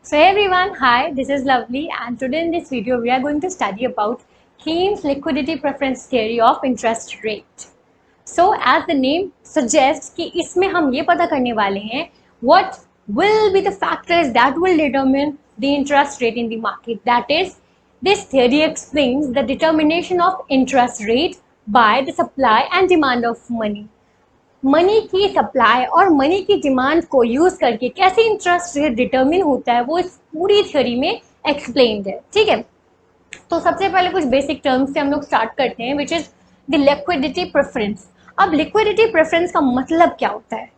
So hey everyone, hi, this is Lovely and today in this video we are going to study about Keynes liquidity preference theory of interest rate. So as the name suggests कि इसमें हम ये पता करने वाले हैं what will be the factors that will determine the interest rate in the market. That is, this theory explains the determination of interest rate by the supply and demand of money. Money की supply और money की demand को use करके कैसे interest rate determine होता है वो इस पूरी थ्योरी में एक्सप्लेन्ड है। ठीक है, तो सबसे पहले कुछ बेसिक टर्म्स से हम लोग स्टार्ट करते हैं, which is the liquidity preference. अब लिक्विडिटी प्रेफरेंस का मतलब क्या होता है?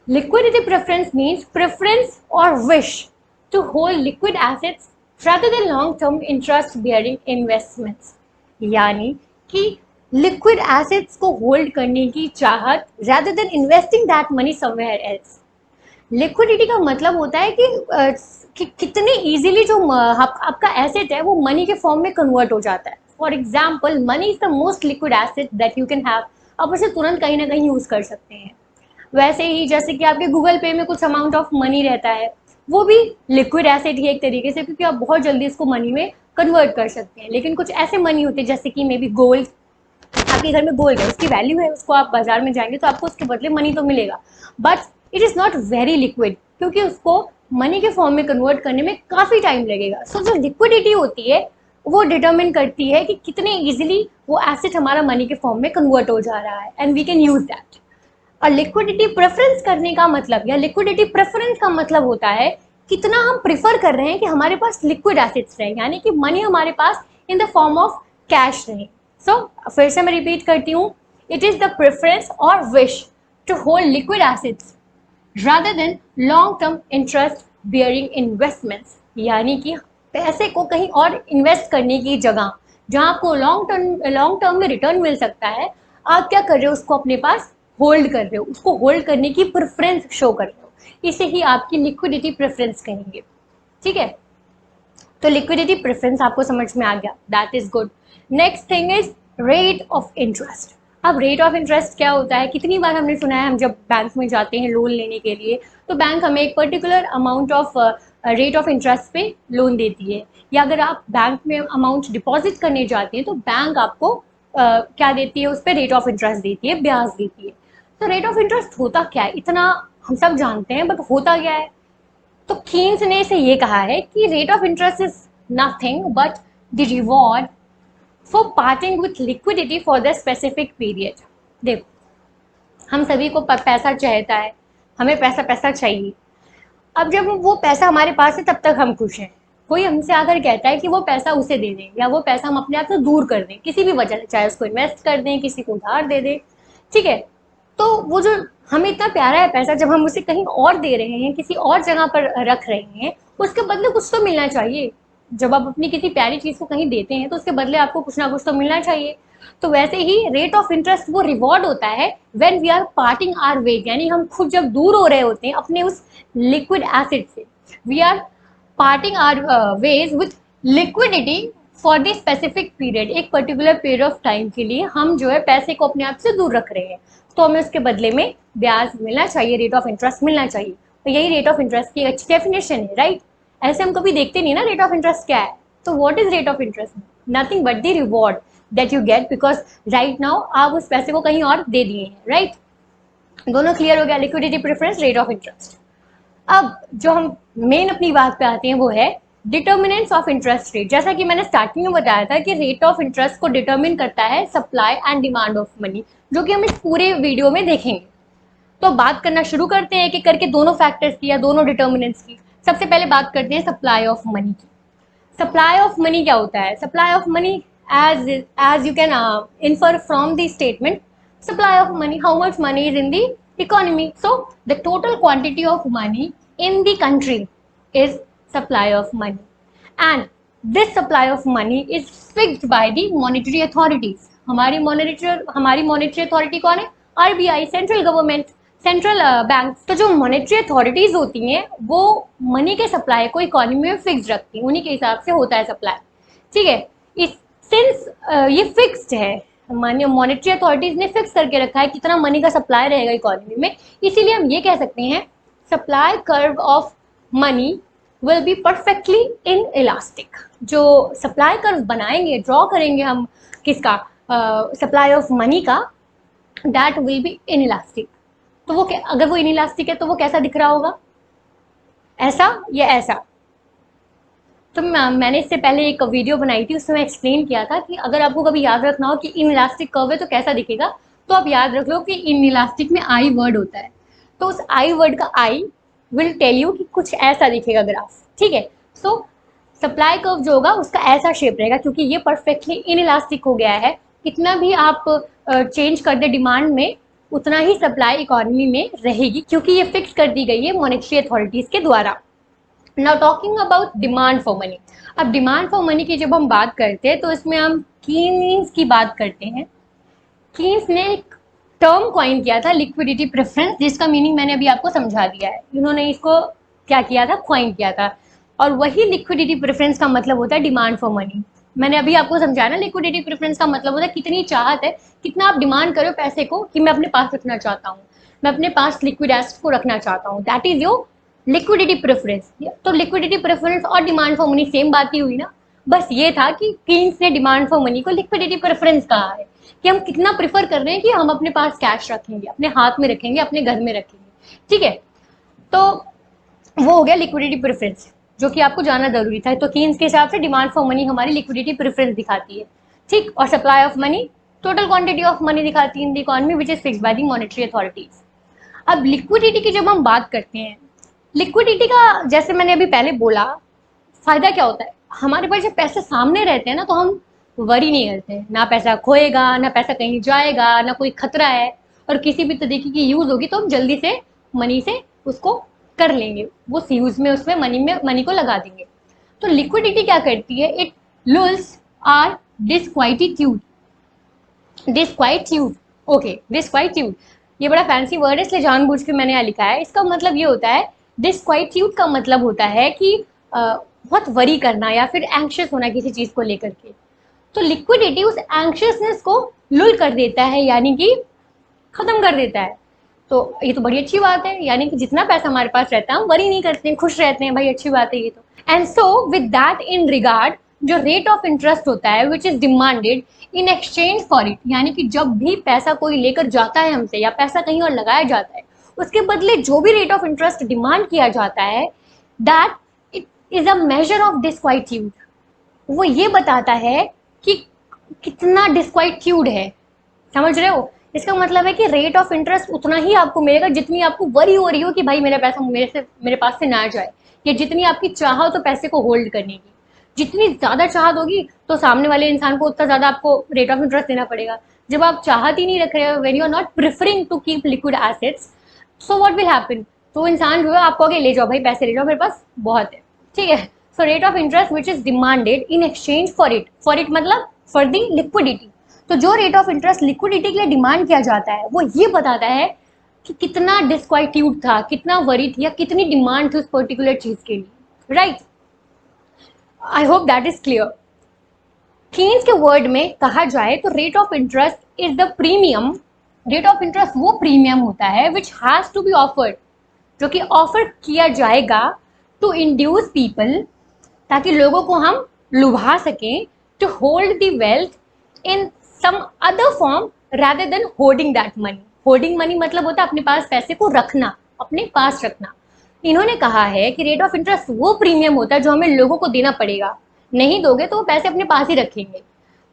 लिक्विडिटी प्रेफरेंस मीन्स प्रेफरेंस और wish to hold liquid assets rather than long term interest bearing investments, यानी कि लिक्विड एसेट्स को होल्ड करने की चाहत rather than investing that money somewhere else। Liquidity का मतलब होता है कि कितने इजीली जो आपका एसेट है वो मनी के फॉर्म में कन्वर्ट हो जाता है। For example, money is the most liquid asset that you can have. आप उसे तुरंत कहीं ना कहीं यूज कर सकते हैं। वैसे ही जैसे कि आपके गूगल पे में कुछ अमाउंट ऑफ मनी रहता है, वो भी लिक्विड एसेट ही एक तरीके से, क्योंकि आप बहुत जल्दी इसको मनी में कन्वर्ट कर सकते हैं। लेकिन कुछ ऐसे मनी होते हैं जैसे कि मे बी गोल्ड, आपके घर में गोल्ड है, उसकी वैल्यू है, उसको आप बाजार में जाएंगे तो आपको उसके बदले मनी तो मिलेगा, but it is not very liquid, क्योंकि उसको मनी के फॉर्म में कन्वर्ट करने में काफी टाइम लगेगा। सो जो लिक्विडिटी होती है वो डिटरमिन करती है कि कितने इजीली वो एसेट हमारा मनी के फॉर्म में कन्वर्ट हो जा रहा है and we can use that. और लिक्विडिटी प्रेफरेंस करने का मतलब या लिक्विडिटी प्रेफरेंस का मतलब होता है कितना हम प्रिफर कर रहे हैं कि हमारे पास लिक्विड एसेट्स रहे, यानी कि मनी हमारे पास in the form of cash रहे। सो फिर से मैं रिपीट करती हूँ, इट इज द प्रेफरेंस और wish to hold liquid assets rather than long term interest bearing investments, यानी कि पैसे को कहीं और इन्वेस्ट करने की जगह जहां आपको लॉन्ग टर्म में रिटर्न मिल सकता है, आप क्या कर रहे हो, उसको अपने पास होल्ड कर रहे हो, उसको होल्ड करने की प्रेफरेंस शो कर रहे हो। इसे ही आपकी लिक्विडिटी प्रेफरेंस कहेंगे। ठीक है, तो लिक्विडिटी प्रेफरेंस आपको समझ में आ गया, that is good. Next thing is rate of interest. अब रेट ऑफ इंटरेस्ट क्या होता है? कितनी बार हमने सुना है, हम जब बैंक में जाते हैं लोन लेने के लिए तो बैंक हमें एक particular amount of rate of interest पे लोन देती है, या अगर आप बैंक में अमाउंट डिपॉजिट करने जाते हैं तो बैंक आपको क्या देती है, उस पर रेट ऑफ इंटरेस्ट देती है, ब्याज देती है। तो रेट ऑफ इंटरेस्ट होता क्या है, इतना हम सब जानते हैं, बट होता क्या है? तो कीन्स ने इसे ये कहा है कि rate of interest is nothing but the reward for parting with liquidity for the specific period. देखो, हम सभी को पैसा चाहता है, हमें पैसा पैसा चाहिए। अब जब वो पैसा हमारे पास है तब तक हम खुश हैं। कोई हमसे आकर कहता है कि वो पैसा उसे दे दें या वो पैसा हम अपने आप से दूर कर दें किसी भी वजह से, चाहे उसको इन्वेस्ट कर दें, किसी को उधार दे दें, ठीक है, तो वो जो हमें इतना प्यारा है पैसा, जब हम उसे कहीं और दे रहे हैं, किसी और जगह पर रख रहे हैं, उसके बदले कुछ तो मिलना चाहिए। जब आप अपनी किसी प्यारी चीज को कहीं देते हैं तो उसके बदले आपको कुछ ना कुछ तो मिलना चाहिए। तो वैसे ही रेट ऑफ इंटरेस्ट वो रिवॉर्ड होता है when we are parting our way, यानी हम खुद जब दूर हो रहे होते हैं अपने उस लिक्विड एसिड से, we are parting our ways with liquidity for the specific period. एक पर्टिकुलर पीरियड ऑफ टाइम के लिए हम जो है पैसे को अपने आप से दूर रख रहे हैं, तो हमें उसके बदले में ब्याज मिलना चाहिए, रेट ऑफ इंटरेस्ट मिलना चाहिए। तो यही रेट ऑफ इंटरेस्ट की अच्छी डेफिनेशन है, राइट? ऐसे हम कभी देखते नहीं ना रेट ऑफ इंटरेस्ट क्या है। तो what is rate of interest? Nothing but the reward that you get because right now आप उस पैसे को कहीं और दे दिए हैं, राइट? दोनों क्लियर हो गया, liquidity preference, rate of interest. अब जो हम मेन अपनी बात पे आते हैं वो है डिटर्मिनेंट्स ऑफ इंटरेस्ट रेट। जैसा कि मैंने स्टार्टिंग में बताया था कि रेट ऑफ इंटरेस्ट को डिटर्मिन करता है supply and demand of money, जो कि हम इस पूरे वीडियो में देखेंगे। तो बात करना शुरू करते हैं कि करके दोनों फैक्टर्स की या दोनों डिटर्मिनेंट्स की। सबसे पहले बात करते हैं सप्लाई ऑफ मनी की। सप्लाई ऑफ मनी क्या होता है? Supply of money as you can infer from the statement, supply of money, how much money is in the economy. So the total quantity of money in the country is supply of money, and this supply of money is fixed by the monetary authorities. हमारी monetary authority कौन है? RBI, central government, central bank. तो जो monetary authorities होती हैं वो money के supply को इकोनॉमी में फिक्स रखती हैं, उन्हीं के हिसाब से होता है सप्लाई। ठीक है, इस सिंस ये फिक्स्ड है, मॉनेटरी अथॉरिटीज ने फिक्स करके रखा है कितना मनी का सप्लाई रहेगा इकोनॉमी में, इसीलिए हम ये कह सकते हैं supply curve of money will be perfectly in elastic. जो सप्लाई कर्व बनाएंगे, ड्रॉ करेंगे हम किसका, सप्लाई ऑफ मनी का, that will be in elastic. तो वो अगर वो इन इलास्टिक है तो वो कैसा दिख रहा होगा, ऐसा या ऐसा। तो मैंने इससे पहले एक वीडियो बनाई थी, उसमें एक्सप्लेन किया था कि अगर आपको कभी याद रखना हो कि इन इलास्टिक कर्व है तो कैसा दिखेगा, तो आप याद रख लो कि इन इलास्टिक में आई वर्ड होता है, तो उस आई वर्ड का आई विल टेल यू कि कुछ ऐसा दिखेगा ग्राफ, ठीक है। सो सप्लाई कर्व जो होगा उसका ऐसा शेप रहेगा, क्योंकि ये परफेक्टली इन इलास्टिक हो गया है। कितना भी आप चेंज कर दे डिमांड में, उतना ही सप्लाई इकोनॉमी में रहेगी, क्योंकि ये फिक्स कर दी गई है मॉनेटरी अथॉरिटीज के द्वारा। Now talking about demand for money. अब डिमांड फॉर मनी की जब हम बात करते हैं तो इसमें हम कीन्स की बात करते हैं। कीन्स ने एक टर्म कॉइन किया था, लिक्विडिटी प्रेफरेंस, जिसका मीनिंग मैंने अभी आपको समझा दिया है। इन्होंने इसको क्या किया था, कॉइन किया था। और वही लिक्विडिटी प्रेफरेंस का मतलब होता है डिमांड फॉर मनी। मैंने अभी आपको समझाया ना, लिक्विडिटी प्रेफरेंस का मतलब होता है कितनी चाहत है, कितना आप डिमांड करो पैसे को कि मैं अपने पास रखना चाहता हूँ, मैं अपने पास लिक्विड एसेट को रखना चाहता हूँ, that is your liquidity preference. तो लिक्विडिटी प्रेफरेंस और डिमांड फॉर मनी सेम बात ही हुई ना, बस ये था कि कीन्स ने डिमांड फॉर मनी को लिक्विडिटी प्रेफरेंस कहा है, कि हम कितना प्रेफर कर रहे हैं कि हम अपने पास कैश रखेंगे, अपने हाथ में रखेंगे, अपने घर में रखेंगे, ठीक है। तो वो हो गया लिक्विडिटी प्रेफरेंस, जो कि आपको जानना जरूरी था। तो कीन्स के हिसाब से डिमांड फॉर मनी हमारी लिक्विडिटी प्रेफरेंस दिखाती है, ठीक। और supply of money total quantity of money दिखाती है इन the economy which is fixed by the monetary authorities. अब लिक्विडिटी की जब हम बात करते हैं, लिक्विडिटी का जैसे मैंने अभी पहले बोला, फायदा क्या होता है, हमारे पास जब पैसे सामने रहते हैं ना तो हम वरी नहीं करते, ना पैसा खोएगा, ना पैसा कहीं जाएगा, ना कोई खतरा है, और किसी भी तरीके की यूज होगी तो हम जल्दी से मनी से उसको कर लेंगे, वो यूज में उसमें मनी को लगा देंगे। तो लिक्विडिटी क्या करती है, इट लुल्स आर डिस्क्वाइटिट्यूड, डिस्क्वाइट्यूड, ओके डिस्क्वाइट्यूड, ये बड़ा फैंसी वर्ड है इसलिए जानबूझ के मैंने यहाँ लिखा है। इसका मतलब ये होता है, डिस्क्वाइट्यूड का मतलब होता है कि बहुत वरी करना या फिर एंक्शियस होना किसी चीज को लेकर के। तो लिक्विडिटी उस एंक्शियसनेस को लुल कर देता है, यानी कि खत्म कर देता है। तो ये तो बड़ी अच्छी बात है, यानी कि जितना पैसा हमारे पास रहता है हम वरी नहीं करते हैं, खुश रहते हैं, भाई अच्छी बात है ये तो। And so with that in regard, जो रेट ऑफ इंटरेस्ट होता है which is demanded in exchange for it, यानी कि जब भी पैसा कोई लेकर जाता है हमसे या पैसा कहीं और लगाया जाता है, उसके बदले जो भी रेट ऑफ इंटरेस्ट डिमांड किया जाता है, that it is a measure of disquietude. वो ये बताता है कि कितना डिस्क्वाइट्यूड है, समझ रहे हो। इसका मतलब है कि रेट ऑफ इंटरेस्ट उतना ही आपको मिलेगा जितनी आपको वरी हो रही हो कि भाई मेरा पैसा मेरे पास से ना जाए, या जितनी आपकी चाह हो तो पैसे को होल्ड करने की। जितनी ज्यादा चाहत होगी तो सामने वाले इंसान को उतना ज्यादा आपको रेट ऑफ इंटरेस्ट देना पड़ेगा। जब आप चाहत ही नहीं रख रहे हो, when you are not preferring to keep liquid assets, so what will happen, तो इंसान जो है आपको आगे ले जाओ, भाई पैसे ले जाओ, मेरे पास बहुत है, ठीक है। सो rate of interest which is demanded in exchange for it मतलब फॉर द लिक्विडिटी। तो जो रेट ऑफ इंटरेस्ट लिक्विडिटी के लिए डिमांड किया जाता है वो ये बताता है कि कितना डिस्क्वाइट्यूड था, कितना वरी थी, या कितनी डिमांड थी उस पर्टिकुलर चीज के लिए, right. I hope that is clear. Keynes के वर्ड में कहा जाए तो rate of interest is the premium, rate of interest वो प्रीमियम होता है which has to be offered, जो कि ऑफर किया जाएगा टू इंड्यूस पीपल, ताकि लोगों को हम लुभा सकें, to hold the wealth in some other form rather than holding that money. Holding money मतलब होता है अपने पास पैसे को रखना, अपने पास रखना। इन्होंने कहा है कि रेट ऑफ इंटरेस्ट वो प्रीमियम होता है जो हमें लोगों को देना पड़ेगा, नहीं दोगे तो वो पैसे अपने पास ही रखेंगे,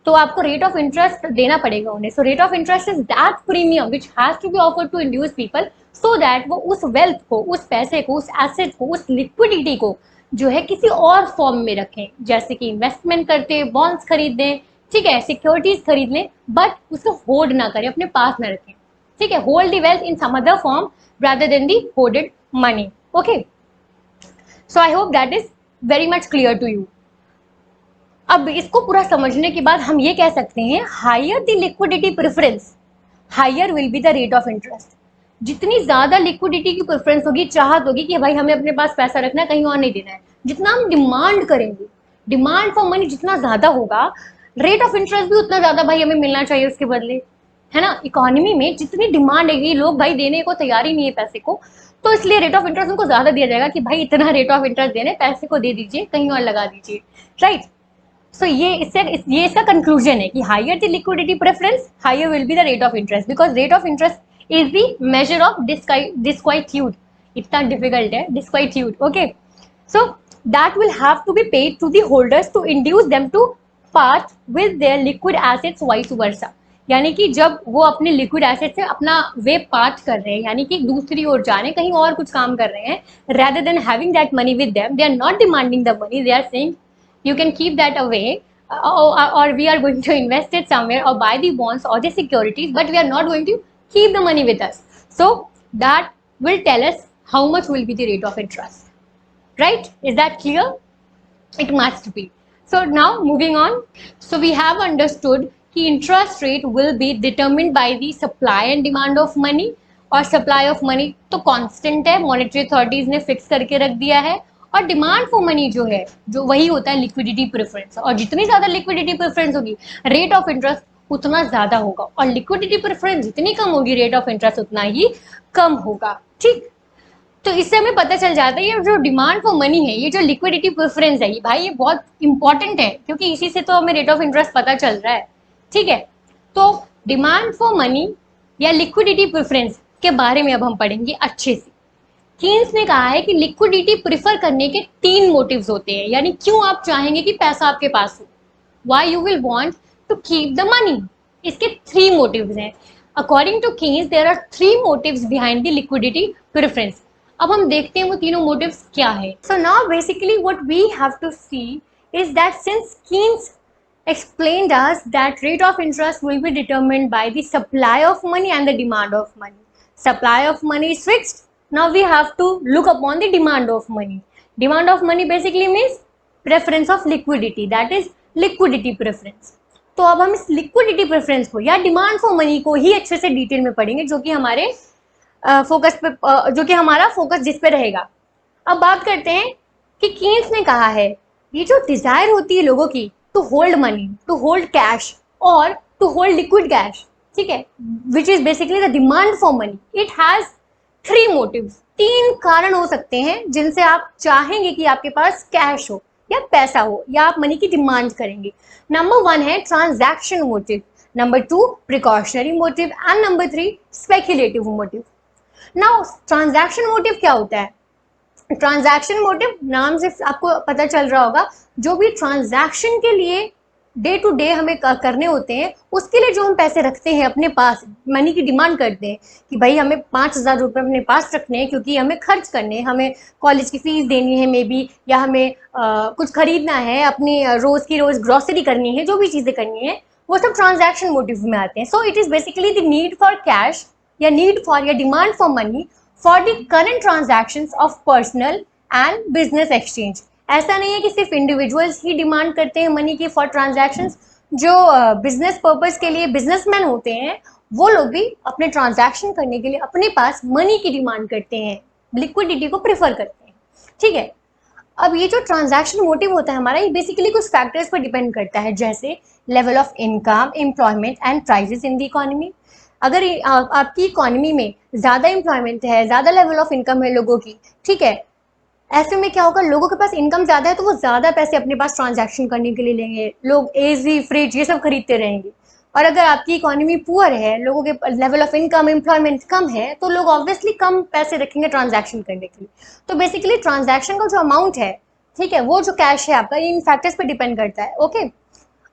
तो आपको रेट ऑफ इंटरेस्ट देना पड़ेगा उन्हें। So rate of interest is that premium which has to be offered to induce people, so that वो उस वेल्थ को, उस पैसे को, उस एसेट को, उस लिक्विडिटी को जो है किसी और फॉर्म में रखें, जैसे कि इन्वेस्टमेंट करते, बॉन्ड्स खरीद दें, ठीक है, सिक्योरिटीज खरीद लें, बट उसको होल्ड ना करें, अपने पास ना रखें, ठीक है। Hold the wealth in some other form rather than the hoarded money. Okay, so I hope that is very much clear to you. अब इसको पूरा समझने के बाद हम ये कह सकते हैं, higher the liquidity preference higher will be the rate of interest. जितनी ज्यादा लिक्विडिटी की प्रेफरेंस होगी, चाहत होगी कि भाई हमें अपने पास पैसा रखना है, कहीं और नहीं देना है, जितना हम डिमांड करेंगे, डिमांड फॉर मनी जितना ज्यादा होगा, रेट ऑफ इंटरेस्ट भी उतना ज्यादा भाई हमें मिलना चाहिए उसके बदले, है ना। इकोनॉमी में जितनी डिमांड है, लोग भाई देने को तैयार ही नहीं है पैसे को, तो इसलिए रेट ऑफ इंटरेस्ट उनको ज्यादा दिया जाएगा कि भाई इतना रेट ऑफ इंटरेस्ट देने, पैसे को दे दीजिए, कहीं और लगा दीजिए, राइट। सो ये इसका कंक्लूजन है कि higher the liquidity preference, higher will be the rate of interest, because rate of interest is the measure of disquietude. इतना डिफिकल्ट है disquietude, okay. So that will have to be paid to the holders to induce them to part with their liquid assets vice versa। यानी कि जब वो अपने liquid asset से अपना वे part कर रहे हैं, यानी कि दूसरी ओर जा रहे हैं, कहीं और कुछ काम कर रहे हैं, rather than having that money with them, they are not demanding the money, they are saying you can keep that away, or we are going to invest it somewhere or buy the bonds or the securities, but we are not going to keep the money with us. So that will tell us how much will be the rate of interest, right? Is that clear? It must be. So now moving on, so we have understood कि interest rate will be determined by the supply and demand of money, और supply of money तो constant है, monetary authorities ने fix करके रख दिया है, और demand for money जो है, जो वही होता है liquidity preference, और जितनी ज़्यादा liquidity preference होगी rate of interest उतना ज़्यादा होगा, और liquidity preference जितनी कम होगी rate of interest उतना ही कम होगा, ठीक। तो इससे हमें पता चल जाता है ये जो डिमांड फॉर मनी है, ये जो लिक्विडिटी प्रेफरेंस है, ये भाई ये बहुत इंपॉर्टेंट है, क्योंकि इसी से तो हमें रेट ऑफ इंटरेस्ट पता चल रहा है, ठीक है। तो डिमांड फॉर मनी या लिक्विडिटी प्रेफरेंस के बारे में अब हम पढ़ेंगे अच्छे से। कीन्स ने कहा है कि लिक्विडिटी प्रिफर करने के 3 मोटिव्स होते हैं, यानी क्यों आप चाहेंगे कि पैसा आपके पास हो, why you will want to keep the money, इसके 3 मोटिव्स हैं। According to Keynes there are 3 motives behind the liquidity preference. अब हम देखते हैं वो तीनों मोटिव्स क्या है। So now basically what we have to see is that since Keynes explained us that rate of interest will be determined by the supply of money and the demand of money. Supply of money is fixed. Now we have to look upon the demand of money. Demand of money basically means preference of liquidity, that is liquidity preference. तो अब हम इस liquidity preference को या demand for money को ही अच्छे से detail में पढ़ेंगे, जो कि हमारे फोकस पे, जो कि हमारा फोकस जिस पे रहेगा। अब बात करते हैं कि कीन्स ने कहा है ये जो डिजायर होती है लोगों की to hold money, to hold cash और टू होल्ड लिक्विड कैश, ठीक है, which is basically the demand for money, it has 3 motives. 3 कारण हो सकते हैं जिनसे आप चाहेंगे कि आपके पास कैश हो या पैसा हो या आप मनी की डिमांड करेंगे। नंबर 1 है transaction motive, number 2 precautionary motive and number 3 speculative motive. Now transaction motive क्या होता है? ट्रांजैक्शन मोटिव नाम से आपको पता चल रहा होगा, जो भी ट्रांजैक्शन के लिए डे टू डे हमें करने होते हैं, उसके लिए जो हम पैसे रखते हैं अपने पास, मनी की डिमांड करते हैं कि भाई हमें 5,000 रुपये अपने पास रखने हैं क्योंकि हमें खर्च करने हैं, हमें कॉलेज की फीस देनी है मे बी, या हमें कुछ खरीदना है, अपनी रोज़ की रोज़ ग्रॉसरी करनी है, जो भी चीज़ें करनी है वो सब ट्रांजैक्शन मोटिव में आते हैं। So it is basically the need for cash या नीड फॉर या demand for money for the current transactions of personal and business exchange. ऐसा नहीं है कि सिर्फ इंडिविजुअल्स ही डिमांड करते हैं मनी की फॉर ट्रांजैक्शंस, जो बिजनेस पर्पस के लिए बिजनेसमैन होते हैं वो लोग भी अपने ट्रांजैक्शन करने के लिए अपने पास मनी की डिमांड करते हैं, लिक्विडिटी को प्रेफर करते हैं, ठीक है। अब ये जो ट्रांजैक्शन मोटिव होता है हमारा, ये बेसिकली कुछ फैक्टर्स पर डिपेंड करता है, जैसे level of income, employment and prices in the economy. अगर आपकी इकोनॉमी में ज़्यादा एम्प्लॉयमेंट है, ज़्यादा लेवल ऑफ इनकम है लोगों की, ठीक है, ऐसे में क्या होगा, लोगों के पास इनकम ज़्यादा है तो वो ज़्यादा पैसे अपने पास ट्रांजैक्शन करने के लिए लेंगे, लोग एसी फ्रिज ये सब खरीदते रहेंगे। और अगर आपकी इकोनॉमी पुअर है, लोगों के लेवल ऑफ इनकम, एम्प्लॉयमेंट कम है, तो लोग ऑब्वियसली कम पैसे रखेंगे ट्रांजैक्शन करने के लिए। तो बेसिकली ट्रांजैक्शन का जो अमाउंट है, ठीक है, वो जो कैश है आपका, इन फैक्टर्स पे डिपेंड करता है, ओके।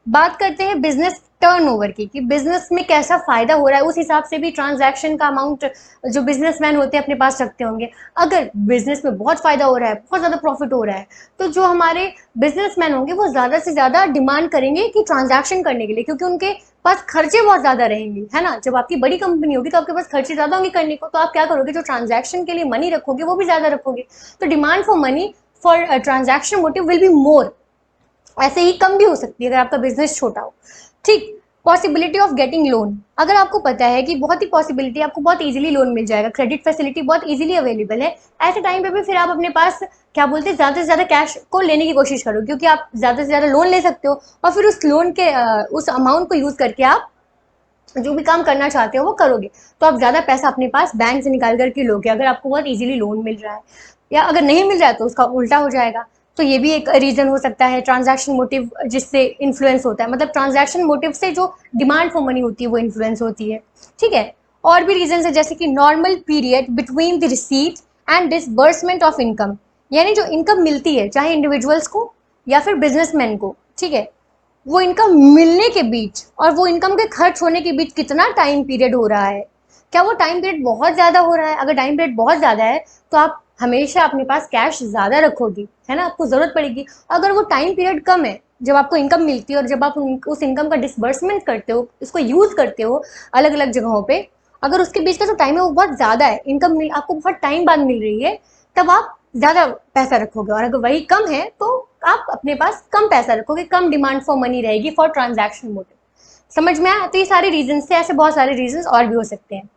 बात करते हैं बिजनेस टर्नओवर की, कि बिजनेस में कैसा फायदा हो रहा है, उस हिसाब से भी ट्रांजैक्शन का अमाउंट जो बिजनेसमैन होते हैं अपने पास रखते होंगे। अगर बिजनेस में बहुत फायदा हो रहा है, बहुत ज़्यादा प्रॉफिट हो रहा है, तो जो हमारे बिजनेसमैन होंगे वो ज़्यादा से ज़्यादा डिमांड करेंगे कि ट्रांजैक्शन करने के लिए, क्योंकि उनके पास खर्चे बहुत ज़्यादा रहेंगे, है ना। जब आपकी बड़ी कंपनी होगी तो आपके पास खर्चे ज़्यादा होंगे करने को, तो आप क्या करोगे, जो ट्रांजैक्शन के लिए मनी रखोगे वो भी ज़्यादा रखोगे। तो demand for money for transaction motive will be more. ऐसे ही कम भी हो सकती है अगर आपका बिजनेस छोटा हो, ठीक। पॉसिबिलिटी ऑफ गेटिंग लोन, अगर आपको पता है कि बहुत ही पॉसिबिलिटी आपको बहुत इजीली लोन मिल जाएगा, क्रेडिट फैसिलिटी बहुत इजीली अवेलेबल है, ऐसे टाइम पे भी फिर आप अपने पास क्या बोलते हैं, ज़्यादा से ज़्यादा कैश को लेने की कोशिश करो, क्योंकि आप ज़्यादा से ज़्यादा लोन ले सकते हो और फिर उस लोन के उस अमाउंट को यूज़ करके आप जो भी काम करना चाहते हो वो करोगे, तो आप ज़्यादा पैसा अपने पास बैंक से निकाल करके लोगे, अगर आपको बहुत इजीली लोन मिल रहा है। या अगर नहीं मिल रहा है तो उसका उल्टा हो जाएगा। तो ये भी एक रीज़न हो सकता है, ट्रांजैक्शन मोटिव जिससे इन्फ्लुएंस होता है, मतलब ट्रांजैक्शन मोटिव से जो डिमांड फॉर मनी होती है वो इन्फ्लुएंस होती है। ठीक है। और भी रीजन है, जैसे कि normal period between the receipt and disbursement of income, यानी जो इनकम मिलती है चाहे इंडिविजुअल्स को या फिर बिजनेसमैन को, ठीक है, वो इनकम मिलने के बीच और वो इनकम के खर्च होने के बीच कितना टाइम पीरियड हो रहा है। क्या वो टाइम पीरियड बहुत ज़्यादा हो रहा है? अगर टाइम पीरियड बहुत ज़्यादा है तो आप हमेशा अपने पास कैश ज़्यादा रखोगी, है ना, आपको ज़रूरत पड़ेगी। अगर वो टाइम पीरियड कम है, जब आपको इनकम मिलती है और जब आप उस इनकम का डिसबर्समेंट करते हो, इसको यूज़ करते हो अलग अलग जगहों पे, अगर उसके बीच का जो टाइम है वो बहुत ज़्यादा है, इनकम आपको बहुत टाइम बाद मिल रही है, तब आप ज़्यादा पैसा रखोगे। और अगर वही कम है तो आप अपने पास कम पैसा रखोगे, कम डिमांड फॉर मनी रहेगी फॉर ट्रांजैक्शन मोटिव। समझ में आया? तो ये सारे रीजन से, ऐसे बहुत सारे रीजन और भी हो सकते हैं।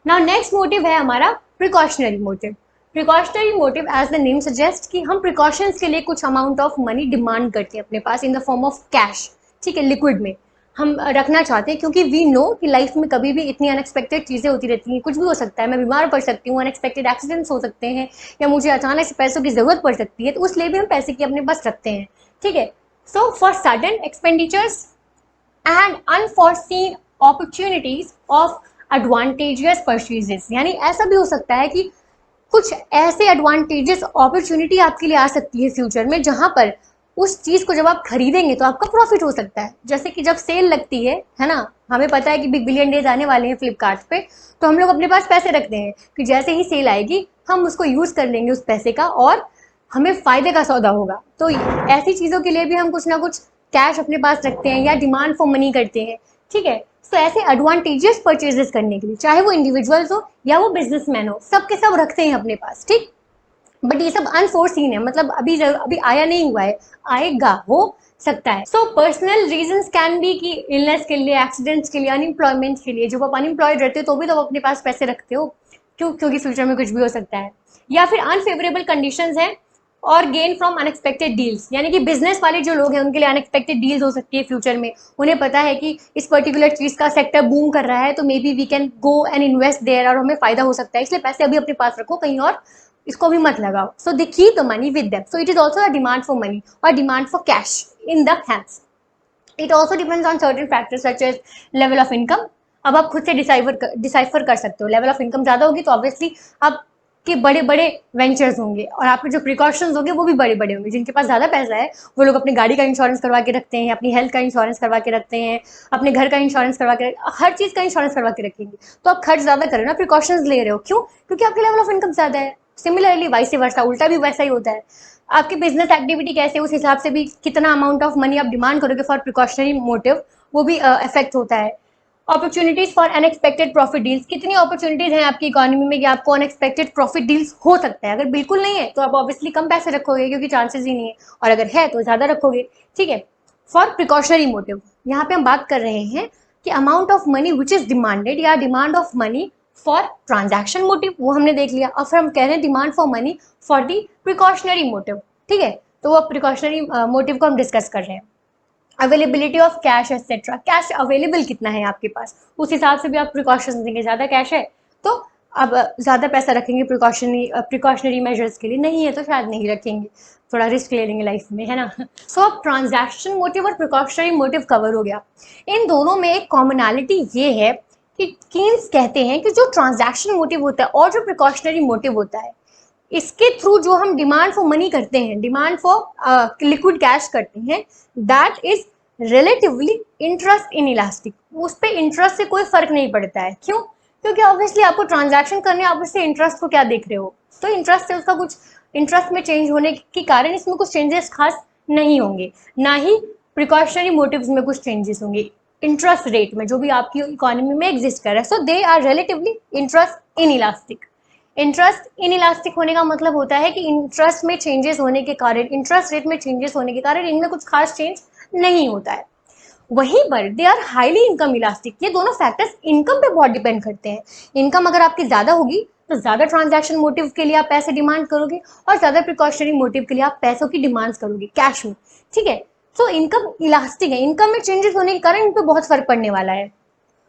नाउ नेक्स्ट मोटिव है हमारा precautionary motive. Precautionary motive as the name suggest कि हम प्रिकॉशंस के लिए कुछ अमाउंट ऑफ मनी डिमांड करते हैं अपने पास in the form of cash, ठीक है, लिक्विड में हम रखना चाहते हैं, क्योंकि वी नो कि लाइफ में कभी भी इतनी अनएक्सपेक्टेड चीज़ें होती रहती हैं, कुछ भी हो सकता है, मैं बीमार पड़ सकती हूँ, अनएक्सपेक्टेड एक्सीडेंट्स हो सकते हैं, या मुझे अचानक से पैसों की ज़रूरत पड़ सकती है, तो उसलिए भी हम पैसे की अपने पास रखते हैं। ठीक है। So for sudden expenditures and unforeseen opportunities of advantageous purchases, यानी ऐसा भी हो सकता है कि कुछ ऐसे एडवांटेजेस अपॉर्चुनिटी आपके लिए आ सकती है फ्यूचर में, जहां पर उस चीज को जब आप खरीदेंगे तो आपका प्रॉफिट हो सकता है। जैसे कि जब सेल लगती है ना, हमें पता है कि बिग बिलियन डेज आने वाले हैं फ्लिपकार्ट पे, तो हम लोग अपने पास पैसे रखते हैं कि जैसे ही सेल आएगी हम उसको यूज कर लेंगे उस पैसे का, और हमें फायदे का सौदा होगा। तो ऐसी चीजों के लिए भी हम कुछ ना कुछ कैश अपने पास रखते हैं या डिमांड फॉर मनी करते हैं। ठीक है। तो ऐसे एडवांटेजेस परचेजेस करने के लिए, चाहे वो इंडिविजुअल्स हो या वो बिजनेसमैन हो, सब के सब रखते हैं अपने पास। ठीक। बट ये सब अनफोर्सीन है, मतलब अभी आया नहीं हुआ है, आएगा, हो सकता है। So personal reasons can be कि इलनेस के लिए, एक्सीडेंट्स के लिए, अनएम्प्लॉयमेंट के लिए। जब आप अनएम्प्लॉयड रहते हो तो भी तो आप अपने पास पैसे रखते हो, क्यों? क्योंकि फ्यूचर में कुछ भी हो सकता है। या फिर अनफेवरेबल कंडीशंस है और गेन फ्रॉम अनएक्सपेक्टेड डील्स, यानी कि बिजनेस वाले जो लोग हैं उनके लिए अनएक्सपेक्टेड डील्स हो सकती है फ्यूचर में। उन्हें पता है कि इस पर्टिकुलर चीज का सेक्टर बूम कर रहा है, तो maybe we can go and invest there, और हमें फायदा हो सकता है, इसलिए पैसे अभी अपने पास रखो, कहीं और इसको भी मत लगाओ। So they keep the money with them. So it is also a demand for money और demand for cash in the hands. It also depends on certain factors such as level of income. अब आप खुद से decipher कर सकते हो, level of income ज्यादा होगी तो ऑब्वियसली आपके बड़े बड़े वेंचर्स होंगे, और आपके जो प्रिकॉशंस होंगे वो भी बड़े बड़े होंगे। जिनके पास ज्यादा पैसा है वो लोग अपनी गाड़ी का इंश्योरेंस करवा के रखते हैं, अपनी हेल्थ का इंश्योरेंस करवा के रखते हैं, अपने घर का इंश्योरेंस करवा के, हर चीज का इंश्योरेंस करवा के रखेंगे। तो आप खर्च ज्यादा कर रहे हो ना, प्रिकॉशंस ले रहे हो, क्यों? क्योंकि आपके लेवल ऑफ इनकम ज्यादा है। सिमिलरली वाइस वर्सा, उल्टा भी वैसा ही होता है। आपकी बिजनेस एक्टिविटी कैसे, उस हिसाब से भी कितना अमाउंट ऑफ मनी आप डिमांड करोगे फॉर प्रिकॉशनरी मोटिव, वो भी इफेक्ट होता है। Opportunities for unexpected profit deals, कितनी अपॉर्चुनिटीज हैं आपकी इकोनॉमी में कि आपको अनएक्सपेक्टेड प्रॉफिट डील्स हो सकता है। अगर बिल्कुल नहीं है तो आप ऑब्वियसली कम पैसे रखोगे, क्योंकि चांसेस ही नहीं है, और अगर है तो ज्यादा रखोगे। ठीक है। फॉर प्रिकॉशनरी मोटिव, यहाँ पे हम बात कर रहे हैं कि amount of money which is demanded, या demand of money for transaction motive, वो हमने देख लिया। और फिर हम कह रहे हैं demand for money for the precautionary motive. ठीक है। तो वो प्रिकॉशनरी मोटिव को हम डिस्कस कर रहे हैं। Availability of cash etcetera, cash available कितना है आपके पास, उस हिसाब से भी आप प्रिकॉशंस देंगे। ज़्यादा कैश है तो अब ज़्यादा पैसा रखेंगे प्रिकॉशनरी मेजर्स के लिए, नहीं है तो शायद नहीं रखेंगे, थोड़ा रिस्क ले लेंगे लाइफ में, है ना। सो अब ट्रांजैक्शन मोटिव और प्रिकॉशनरी मोटिव कवर हो गया। इन दोनों में एक कॉमनैलिटी ये है कि कीन्स कहते हैं कि जो ट्रांजैक्शन मोटिव होता है और जो प्रिकॉशनरी मोटिव होता है, इसके थ्रू जो हम डिमांड फॉर मनी करते हैं, डिमांड फॉर लिक्विड कैश करते हैं, that is relatively interest in elastic. उस पर इंटरेस्ट से कोई फर्क नहीं पड़ता है, क्यों? क्योंकि ऑब्वियसली आपको ट्रांजैक्शन करने, आप उससे इंटरेस्ट को क्या देख रहे हो, तो इंटरेस्ट से उसका कुछ, इंटरेस्ट में चेंज होने के कारण इसमें कुछ चेंजेस खास नहीं होंगे, ना ही प्रिकॉशनरी मोटिव्स में कुछ चेंजेस होंगे इंटरेस्ट रेट में, जो भी आपकी इकोनॉमी में एग्जिस्ट कर रहा है। So they are relatively interest inelastic. Interest inelastic होने का मतलब होता है कि इंटरेस्ट में चेंजेस होने के कारण, इंटरेस्ट रेट में चेंजेस होने के कारण इनमें कुछ खास चेंज नहीं होता है। वहीं पर they are highly income elastic. ये दोनों फैक्टर्स इनकम पे बहुत डिपेंड करते हैं। इनकम अगर आपकी ज्यादा होगी तो ज्यादा ट्रांजैक्शन मोटिव के लिए आप पैसे डिमांड करोगे, और ज्यादा प्रिकॉशनरी मोटिव के लिए आप पैसों की डिमांड्स करोगे कैश में। ठीक है। सो इनकम इलास्टिक है, इनकम में चेंजेस होने के कारण इन पर बहुत फर्क पड़ने वाला है।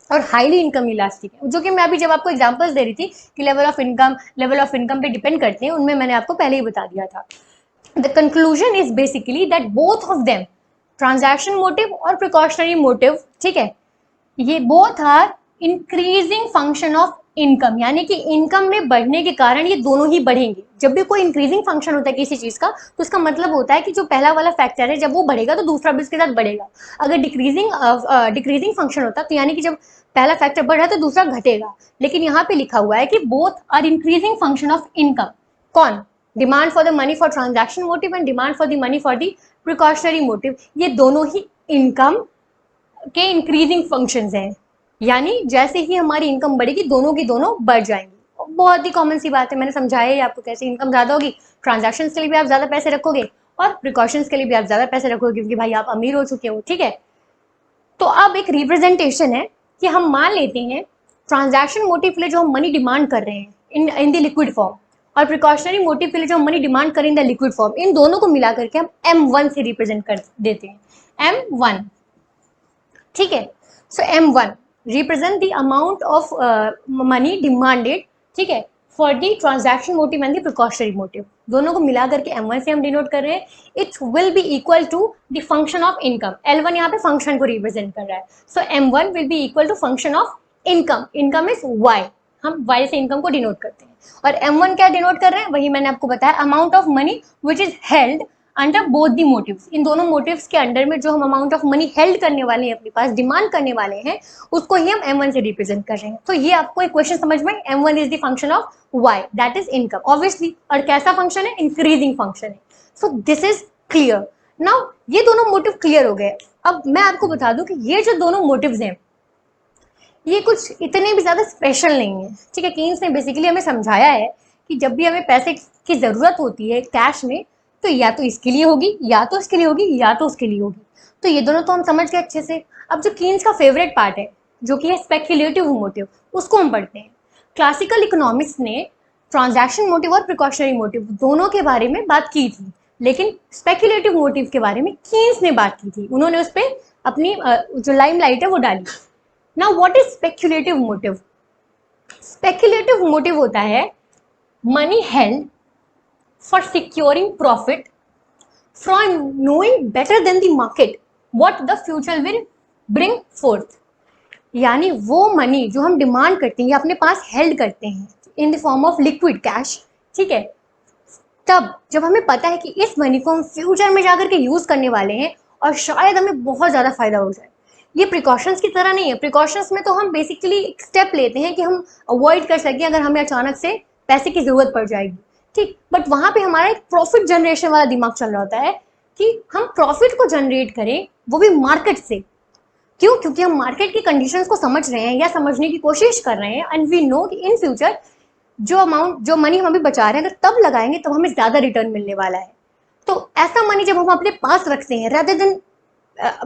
और हाईली इनकम इलास्टिक है, जो कि मैं अभी जब आपको एग्जांपल्स दे रही थी कि लेवल ऑफ इनकम पे डिपेंड करते हैं, उनमें मैंने आपको पहले ही बता दिया था। The conclusion is basically that both of them, transaction motive और प्रिकॉशनरी मोटिव, ठीक है, ये both are increasing function of income, यानी कि इनकम में बढ़ने के कारण ये दोनों ही बढ़ेंगे। जब भी कोई इंक्रीजिंग फंक्शन होता है किसी चीज का, तो उसका मतलब होता है कि जो पहला वाला फैक्टर है जब वो बढ़ेगा तो दूसरा भी उसके साथ बढ़ेगा। अगर डिक्रीजिंग फंक्शन होता तो यानी कि जब पहला फैक्टर बढ़ा तो दूसरा घटेगा। लेकिन यहाँ पे लिखा हुआ है कि both are increasing function of income. कौन? Demand for the money for transaction motive and demand for the money for the precautionary motive, ये दोनों ही इनकम के इंक्रीजिंग फंक्शंस हैं। यानी जैसे ही हमारी इनकम बढ़ेगी दोनों की दोनों बढ़ जाएंगी। बहुत ही कॉमन सी बात है, मैंने समझाया ही आपको कैसे इनकम ज्यादा होगी, ट्रांजैक्शंस के लिए भी आप ज्यादा पैसे रखोगे और प्रिकॉशंस के लिए भी आप ज्यादा पैसे रखोगे, क्योंकि भाई आप अमीर हो चुके हो, ठीक है। तो अब एक रिप्रेजेंटेशन है कि हम मान लेते हैं ट्रांजैक्शन मोटिव के लिए जो हम मनी डिमांड कर रहे हैं इन द लिक्विड फॉर्म, और प्रिकॉशनरी मोटिव के लिए जो हम मनी डिमांड करें इन द लिक्विड फॉर्म, इन दोनों को मिला करके हम M1 से रिप्रेजेंट कर देते हैं। M1, ठीक है। So M1 represent the amount of money demanded, ठीक है, for the transaction motive and the precautionary motive, दोनों को मिला करके M1 से हम डिनोट कर रहे हैं। It will be equal to the function of income. L1 यहाँ पे फंक्शन को रिप्रेजेंट कर रहा है, so M1 will be equal to function of income. Income is Y, हम Y से इनकम को डिनोट करते हैं। और M1 क्या डिनोट कर रहे हैं, वही मैंने आपको बताया, amount of money which is held under both the motives. इन दोनों मोटिव्स के अंडर में जो हम अमाउंट ऑफ मनी हेल्ड करने वाले हैं, अपने पास डिमांड करने वाले हैं, उसको ही हम M1 से रिप्रेजेंट कर रहे हैं। तो ये आपको एक क्वेश्चन समझ में, M1 is the function of Y, that is income obviously. और कैसा फंक्शन है? इंक्रीजिंग फंक्शन है। So this is clear. Now ये दोनों मोटिव क्लियर हो गए। अब मैं आपको बता दूं कि ये जो दोनों मोटिव्स हैं ये कुछ इतने भी ज्यादा स्पेशल नहीं है, ठीक है। केन्स ने बेसिकली हमें समझाया है कि जब भी हमें पैसे की जरूरत होती है कैश में, तो या तो इसके लिए होगी, या तो इसके लिए होगी, या तो उसके लिए होगी। तो ये दोनों तो हम समझ गए अच्छे से। अब जो केन्स का फेवरेट पार्ट है, जो कि है स्पेक्युलेटिव मोटिव, उसको हम पढ़ते हैं। क्लासिकल इकोनॉमिक्स ने ट्रांजैक्शन मोटिव और प्रिकॉशनरी मोटिव दोनों के बारे में बात की थी, लेकिन स्पेक्युलेटिव मोटिव के बारे में केन्स ने बात की थी। उन्होंने उस पर अपनी जो लाइमलाइट है वो डाली। Now what is speculative motive? Speculative motive होता है money held for securing profit from knowing better than the market what the future will bring fourth. यानी वो मनी जो हम डिमांड करते हैं या अपने पास हेल्ड करते हैं इन the form of liquid cash, ठीक है, तब जब हमें पता है कि इस मनी को हम फ्यूचर में जाकर के यूज करने वाले हैं और शायद हमें बहुत ज्यादा फायदा हो जाए। ये प्रिकॉशंस की तरह नहीं है। प्रिकॉशंस में तो हम बेसिकली एक स्टेप लेते हैं कि हम अवॉइड कर सकें अगर हमें अचानक से पैसे की जरूरत पड़ जाएगी, ठीक। बट वहां पे हमारा एक प्रॉफिट जनरेशन वाला दिमाग चल रहा होता है कि हम प्रॉफिट को जनरेट करें, वो भी मार्केट से। क्यों? क्योंकि हम मार्केट की कंडीशंस को समझ रहे हैं या समझने की कोशिश कर रहे हैं, एंड वी नो कि इन फ्यूचर जो मनी हम अभी बचा रहे हैं, अगर तब लगाएंगे तब हमें ज्यादा रिटर्न मिलने वाला है। तो ऐसा मनी जब हम अपने पास रखते हैं, rather than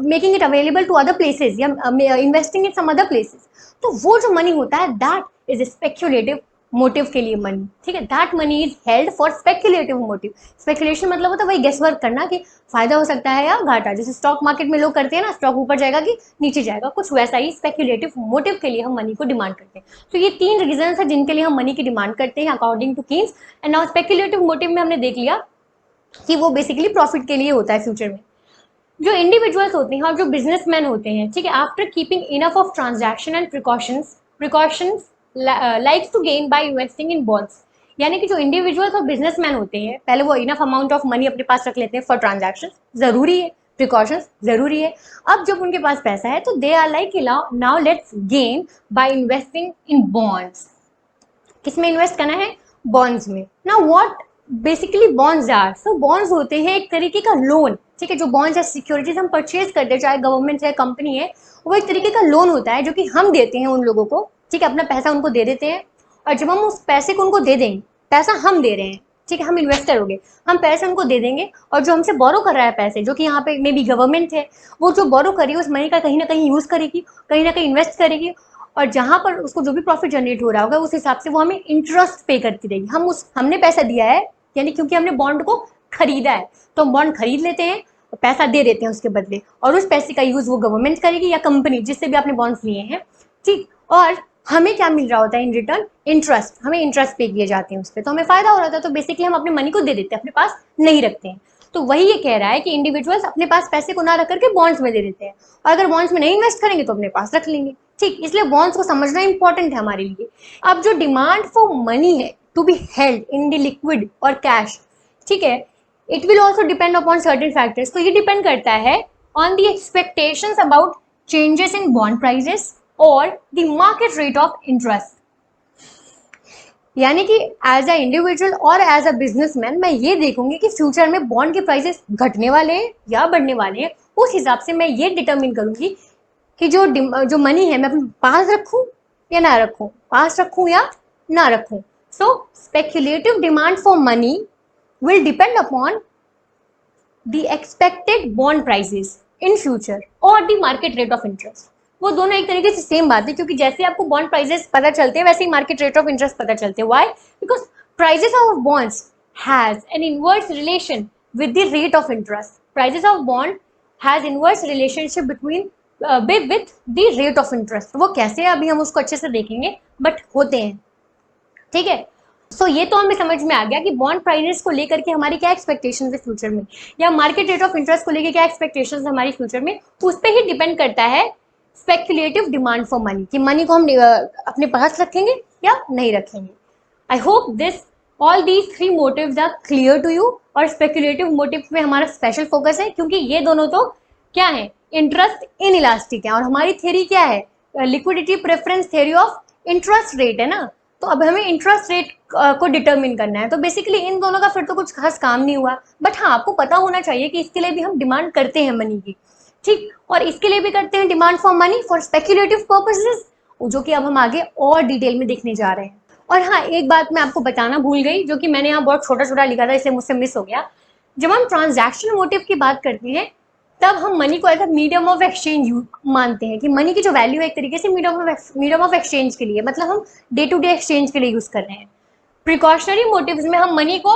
making it available to other places या investing in some other places, तो वो जो मनी होता है दैट इज स्पेक्युलेटिव मोटिव के लिए मनी, ठीक है। That money is held for speculative motive. Speculation मतलब होता है वही गेस वर्क करना कि फायदा हो सकता है या घाटा, जैसे स्टॉक मार्केट में लोग करते हैं ना, स्टॉक ऊपर जाएगा कि नीचे जाएगा, कुछ वैसा ही स्पेक्युलेटिव मोटिव के लिए हम मनी को डिमांड करते हैं। तो ये 3 रीजन है जिनके लिए हम मनी की डिमांड करते हैं according to Keynes. And now speculative motive में हमने देख लिया कि वो बेसिकली प्रॉफिट के लिए होता है फ्यूचर में। जो इंडिविजुअल्स होते हैं और जो बिजनेसमैन होते हैं, ठीक है, after keeping enough of transaction and precautions likes to gain by investing in bonds. यानी कि जो इंडिविजुअल्स और बिजनेसमैन होते हैं, पहले वो इनफ अमाउंट ऑफ मनी अपने पास रख लेते हैं फॉर ट्रांजैक्शन, जरूरी है, प्रिकॉशंस जरूरी है। अब जब उनके पास पैसा है तो they are like now let's gain by investing in bonds. किसमें इन्वेस्ट करना है? बॉन्ड्स में। Now what basically bonds are? So bonds होते हैं एक तरीके का लोन, ठीक है। जो बॉन्ड्स या सिक्योरिटीज हम परचेज करते हैं, चाहे गवर्नमेंट है, कंपनी है, वो एक तरीके का लोन होता है जो कि हम देते हैं उन लोगों को, ठीक है, अपना पैसा उनको दे देते हैं। और जब हम उस पैसे को उनको दे देंगे, पैसा हम दे रहे हैं, ठीक है, हम इन्वेस्टर हो गए, हम पैसे उनको दे देंगे, और जो हमसे बोरो कर रहा है पैसे, जो कि यहाँ पे मे बी गवर्नमेंट है, वो जो बोरो करेगी उस मनी का कहीं ना कहीं यूज करेगी, कहीं ना कहीं इन्वेस्ट करेगी, और जहां पर उसको जो भी प्रॉफिट जनरेट हो रहा होगा उस हिसाब से वो हमें इंटरेस्ट पे करती रहेगी। हमने पैसा दिया है, यानी क्योंकि हमने बॉन्ड को खरीदा है, तो हम बॉन्ड खरीद लेते हैं, पैसा दे देते हैं उसके बदले, और उस पैसे का यूज वो गवर्नमेंट करेगी या कंपनी जिससे भी आपने बॉन्ड्स लिए हैं, ठीक, और हमें क्या मिल रहा होता है इन रिटर्न? इंटरेस्ट, हमें इंटरेस्ट पे किए जाते हैं उस पर, तो हमें फायदा हो रहा था, तो बेसिकली हम अपने मनी को दे देते हैं, अपने पास नहीं रखते हैं। तो वही ये कह रहा है कि इंडिविजुअल्स अपने पास पैसे को ना रख करके बॉन्ड्स में दे देते हैं, और अगर बॉन्ड्स में नहीं इन्वेस्ट करेंगे तो अपने पास रख लेंगे। ठीक, इसलिए बॉन्ड्स को समझना इंपॉर्टेंट है हमारे लिए। अब जो डिमांड फॉर मनी है to be held in the liquid और कैश, ठीक है, it will also depend upon certain factors. तो ये डिपेंड करता है on the expectations about changes in bond prices और the market rate of interest. यानी कि एज अ इंडिविजुअल और एज अ बिजनेसमैन मैं ये देखूंगी कि फ्यूचर में बॉन्ड के प्राइसेस घटने वाले हैं या बढ़ने वाले हैं। उस हिसाब से मैं ये डिटरमिन करूंगी कि जो मनी है मैं अपने पास रखूं या ना रखूं, पास रखूं या ना रखूं। So speculative demand for money will depend upon the expected bond prices in future और the market rate of interest। वो दोनों एक तरीके से सेम बात है, क्योंकि जैसे आपको बॉन्ड प्राइसेस पता चलते हैं वैसे ही मार्केट रेट ऑफ इंटरेस्ट पता चलते हैं। Why? Because prices of bonds has an inverse relation with the rate of interest. Prices of bond has inverse relationship between with the rate of interest. वो कैसे है अभी हम उसको अच्छे से देखेंगे, बट होते हैं। ठीक है, सो ये तो हमें समझ में आ गया कि बॉन्ड प्राइसेस को लेकर के हमारी क्या एक्सपेक्टेशन है फ्यूचर में, या मार्केट रेट ऑफ इंटरेस्ट को लेकर क्या एक्सपेक्टेशन है हमारी फ्यूचर में। उस पर ही डिपेंड करता है स्पेक्युलेटिव डिमांड फॉर मनी, कि मनी को हम अपने पास रखेंगे या नहीं रखेंगे। I hope this all these three motives are clear to you. और स्पेक्युलेटिव मोटिव में हमारा स्पेशल फोकस है, क्योंकि ये दोनों तो क्या है, इंटरेस्ट इन इलास्टिक है, और हमारी थ्योरी क्या है, liquidity preference theory of interest rate है ना। तो अब हमें इंटरेस्ट रेट को डिटरमिन करना है। तो बेसिकली इन दोनों का फिर तो कुछ खास काम नहीं हुआ, बट हाँ आपको पता होना चाहिए कि इसके लिए भी हम डिमांड करते हैं मनी की। ठीक, और इसके लिए भी करते हैं demand for money for speculative purposes, जो कि अब हम आगे और डिटेल में देखने जा रहे हैं। और हाँ, एक बात मैं आपको बताना भूल गई, जो कि मैंने यहाँ बहुत छोटा छोटा लिखा था इसलिए मुझसे मिस हो गया। जब हम ट्रांजैक्शन मोटिव की बात करते हैं तब हम मनी को as a medium of exchange मानते हैं, कि मनी की जो वैल्यू है एक तरीके से मीडियम ऑफ एक्सचेंज के लिए, मतलब हम डे टू डे एक्सचेंज के लिए यूज कर रहे हैं। प्रिकॉशनरी मोटिव्स में हम मनी को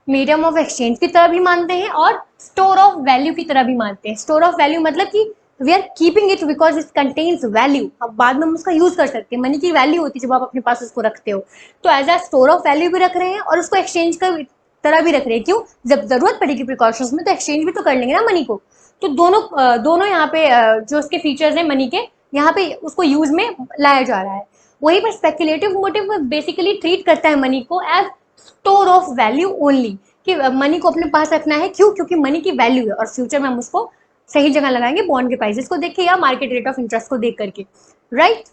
मीडियम ऑफ एक्सचेंज की तरह भी मानते हैं और स्टोर ऑफ वैल्यू की तरह भी मानते हैं। स्टोर ऑफ वैल्यू मतलब कि we are keeping it because it contains value, अब बाद में हम उसका यूज कर सकते हैं। मनी की वैल्यू होती है जब आप अपने पास उसको रखते हो, तो as a store of value भी रख रहे हैं और उसको एक्सचेंज का तरह भी रख रहे हैं। क्यों? जब जरूरत पड़ेगी प्रिकॉशंस में तो एक्सचेंज भी तो कर लेंगे ना मनी को। तो दोनों यहाँ पे जो उसके फीचर्स हैं मनी के, यहाँ पे उसको यूज में लाया जा रहा है। वहीं पर स्पेक्युलेटिव मोटिव बेसिकली ट्रीट करता है मनी को as store of value only, कि मनी को अपने पास रखना है। क्यों? क्योंकि मनी की वैल्यू है और फ्यूचर में हम उसको सही जगह लगाएंगे बॉन्ड के प्राइसेस को देख के या मार्केट रेट ऑफ इंटरेस्ट को देख करके। Right,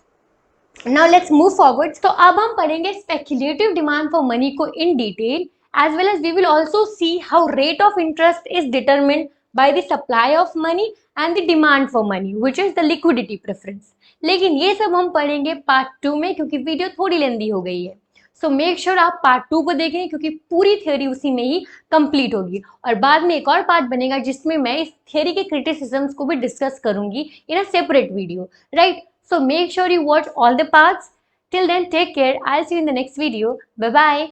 now let's move forward. तो अब हम पढ़ेंगे स्पेक्युलेटिव डिमांड फॉर मनी को in detail, as well as we will also see how rate of interest is determined by the supply of money and the demand for money, which is the liquidity preference। लेकिन ये सब हम पढ़ेंगे part 2 में, क्योंकि video थोड़ी लेंदी हो गई है। सो मेक श्योर आप पार्ट 2 को देखें, क्योंकि पूरी थ्योरी उसी में ही कंप्लीट होगी। और बाद में एक और पार्ट बनेगा जिसमें मैं इस थ्योरी के क्रिटिसिज्म्स को भी डिस्कस करूंगी in a separate video. Right, so make sure you watch all the parts. Till then, take care. I'll see you in the next video. Bye bye.